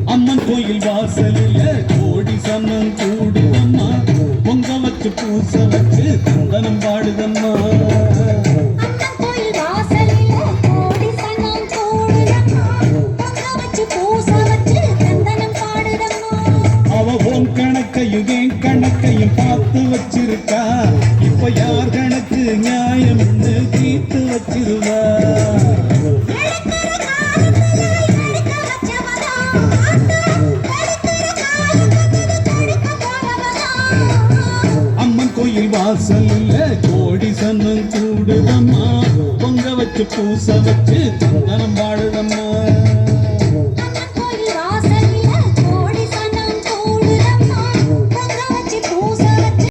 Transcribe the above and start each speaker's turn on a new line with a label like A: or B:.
A: அம்மன் கோயில் வாசலில் கோடி சமம் கூடுதம்மா பொங்க வச்சு பூச வச்சு சந்தனம் பாடுதம்மா கணக்கையும் கணக்கையும் பார்த்து வச்சிருக்கா இப்ப யார் கணக்கு நியாயம் தீர்த்து வச்சிருவா அம்மன் கோயில் வாசல்ல கோடி சன்னம் கூடுதம்மா பொங்க வச்சு பூச வச்சு சந்தனம் பாடுத